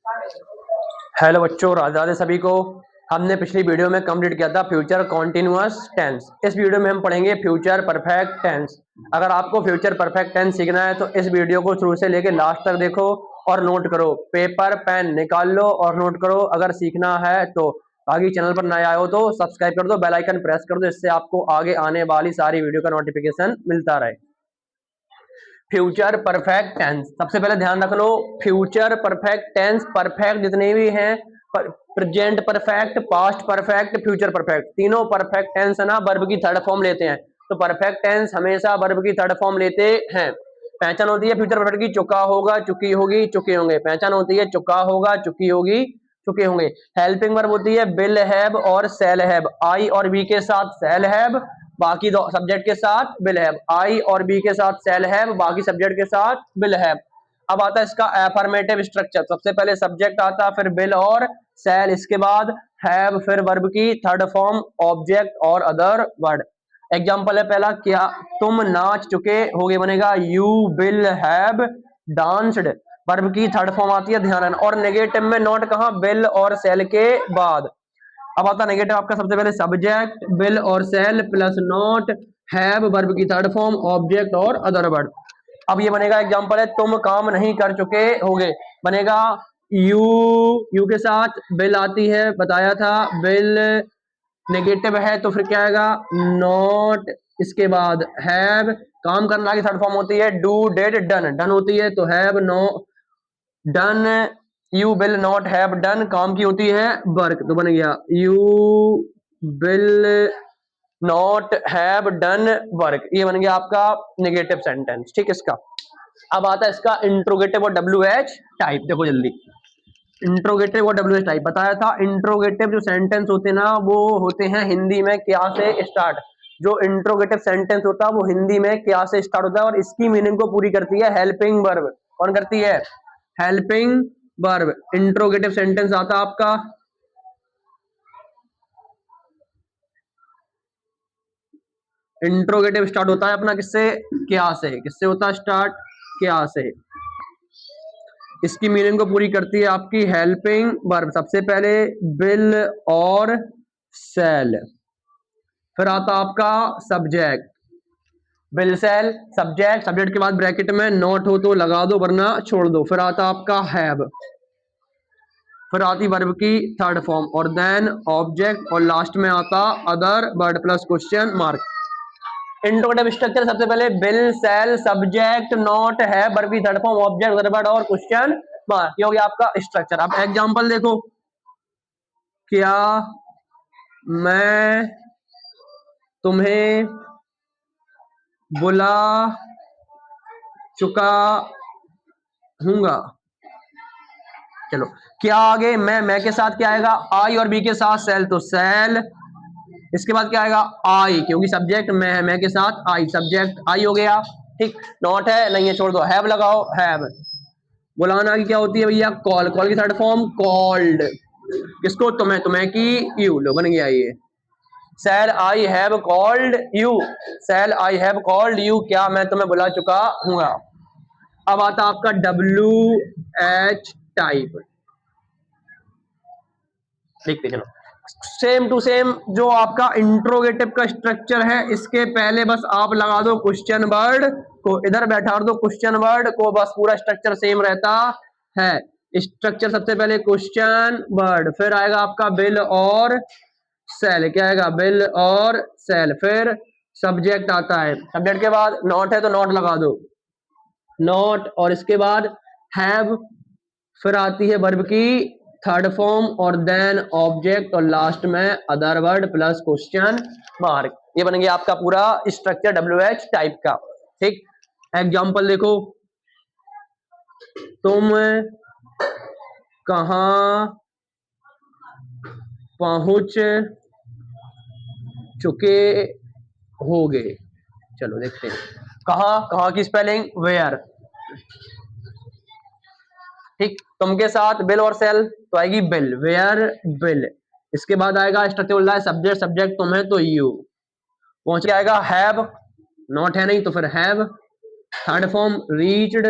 Hello बच्चों, राधे राधे सभी को। हमने पिछली वीडियो में कंप्लीट किया था फ्यूचर कॉन्टिन्यूअस टेंस। इस वीडियो में हम पढ़ेंगे फ्यूचर परफेक्ट टेंस। अगर आपको फ्यूचर परफेक्ट टेंस सीखना है तो इस वीडियो को शुरू से लेकर लास्ट तक देखो और नोट करो। पेपर पेन निकाल लो और नोट करो। अगर सीखना है तो बाकी चैनल पर नए आए हो तो सब्सक्राइब कर दो, बेल आइकन प्रेस कर दो, इससे आपको आगे आने वाली सारी वीडियो का नोटिफिकेशन मिलता रहे। फ्यूचर परफेक्ट टेंस, सबसे पहले ध्यान रख लो, फ्यूचर परफेक्ट टेंस परफेक्ट जितने भी हैं, present perfect, past perfect, future perfect, तीनों परफेक्ट टेंस है ना, वर्ब की थर्ड फॉर्म लेते हैं। तो परफेक्ट टेंस हमेशा वर्ब की थर्ड फॉर्म लेते हैं। पहचान होती है फ्यूचर परफेक्ट की, चुका होगा, चुकी होगी, चुके होंगे। पहचान होती है चुका होगा, चुकी होगी, चुके होंगे। हेल्पिंग वर्ब होती है विल हैव और शैल हैव। आई और बी के साथ शैल हैव, बाकी दो सब्जेक्ट के साथ विल हैव। आई और बी के साथ शैल हैव, बाकी सब्जेक्ट के साथ विल हैव। अब आता है इसका एफर्मेटिव स्ट्रक्चर। सबसे पहले सब्जेक्ट आता, फिर विल और शैल, इसके बाद हैव, फिर वर्ब की थर्ड फॉर्म ऑब्जेक्ट और अदर वर्ड। एग्जांपल है पहला, क्या तुम नाच चुके होगे, बनेगा you will have danced. Verb की थर्ड फॉर्म आती है, ध्यान रखना। और नेगेटिव में नॉट कहां, विल और शैल के बाद। अब आता नेगेटिव आपका, सबसे पहले सब्जेक्ट विल और शैल प्लस नॉट, हैव वर्ब की थर्ड फॉर्म, ऑब्जेक्ट और अदर वर्ड। अब ये बनेगा, एग्जांपल है तुम काम नहीं कर चुके होगे, बनेगा यू के साथ विल आती है, बताया था विल नेगेटिव है तो फिर क्या आएगा, नॉट, इसके बाद हैव, काम करना की थर्ड फॉर्म होती है डू डिड डन, डन होती है तो have no done, you will not have done, काम की होती है वर्क, तो बन गया you will not have done work. ये बन गया आपका नेगेटिव सेंटेंस, ठीक है इसका। अब आता है इसका इंट्रोगेटिव और डब्ल्यू एच टाइप। देखो जल्दी, इंट्रोगेटिव और डब्ल्यू एच टाइप बताया था। इंट्रोगेटिव जो सेंटेंस होते हैं ना, वो होते हैं हिंदी में क्या से स्टार्ट। जो इंट्रोगेटिव सेंटेंस होता है वो हिंदी में क्या से स्टार्ट होता है और इसकी मीनिंग को पूरी करती है हेल्पिंग वर्ब। कौन करती है, हेल्पिंग वर्ब। इंट्रोगेटिव सेंटेंस आता आपका, इंट्रोगेटिव स्टार्ट होता है अपना किससे, क्या से। किससे होता है स्टार्ट, क्या से। इसकी मीनिंग को पूरी करती है आपकी हेल्पिंग वर्ब। सबसे पहले विल और सेल, फिर आता आपका subject, will shall subject, subject के बाद ब्रैकेट में नॉट हो तो लगा दो वरना छोड़ दो, फिर आता आपका हैव, फिर आती वर्ब की थर्ड फॉर्म और देन ऑब्जेक्ट और लास्ट में आता other word plus question mark. Interrogative structure, सबसे पहले विल सेल सब्जेक्ट नॉट है वर्ब की third form object other word और क्वेश्चन मार्क। ये हो गया आपका स्ट्रक्चर। अब एग्जांपल देखो, क्या मैं तुम्हें बुला चुका हूंगा। चलो, क्या आगे मैं के साथ क्या आएगा, आई और बी के साथ सेल, तो सेल, इसके बाद क्या आएगा आई, क्योंकि सब्जेक्ट में है, मैं के साथ आई, सब्जेक्ट आई हो गया, ठीक। नॉट है नहीं है छोड़ दो, हैव लगाओ, हैव। बुलाना की क्या होती है भैया, कॉल, कॉल की थर्ड फॉर्म कॉल्ड। किसको, तुम्हें, तुम्हें की यू, लो बन गया ये। Shall I have called you, shall I have called you, क्या मैं तुम्हें बुला चुका हूँ। अब आता आपका डब्ल्यू एच टाइप, देखते चलो। सेम टू सेम जो आपका इंट्रोगेटिव का स्ट्रक्चर है, इसके पहले बस आप लगा दो क्वेश्चन वर्ड को, इधर बैठा दो क्वेश्चन वर्ड को, बस पूरा स्ट्रक्चर सेम रहता है। स्ट्रक्चर सबसे पहले क्वेश्चन वर्ड, फिर आएगा आपका विल और सेल, क्या आएगा विल और सेल, फिर सब्जेक्ट आता है, सब्जेक्ट के बाद नॉट है तो नॉट लगा दो, नॉट, और इसके बाद हैव, फिर आती है वर्ब की थर्ड फॉर्म और देन ऑब्जेक्ट और लास्ट में other word plus question mark. ये बन गया आपका पूरा स्ट्रक्चर डब्ल्यू एच टाइप का, ठीक। एग्जांपल देखो, तुम कहां पहुंच चुके होगे। चलो देखते हैं, कहां, कहां की स्पेलिंग वेयर, ठीक। तुम के साथ बिल और सेल तो आएगी बिल, वेयर बिल। इसके बाद आएगा स्ट्रक्चर बोल रहा है सब्जेक्ट, सब्जेक्ट तुम है तो यू, पहुंच के आएगा हैव, नॉट है नहीं तो फिर हैव, थर्ड फॉर्म रीच्ड,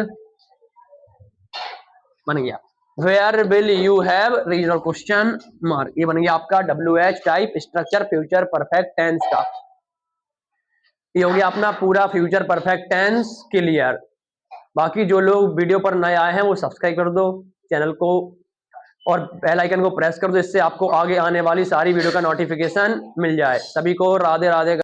बन गया। Where will you have regional question mark, ये बन गया आपका WH type structure future perfect tense का। ये हो गया अपना पूरा फ्यूचर परफेक्ट टेंस क्लियर। बाकी जो लोग वीडियो पर नए आए हैं वो सब्सक्राइब कर दो चैनल को और बेल आइकन को प्रेस कर दो, इससे आपको आगे आने वाली सारी वीडियो का नोटिफिकेशन मिल जाए। सभी को राधे राधे।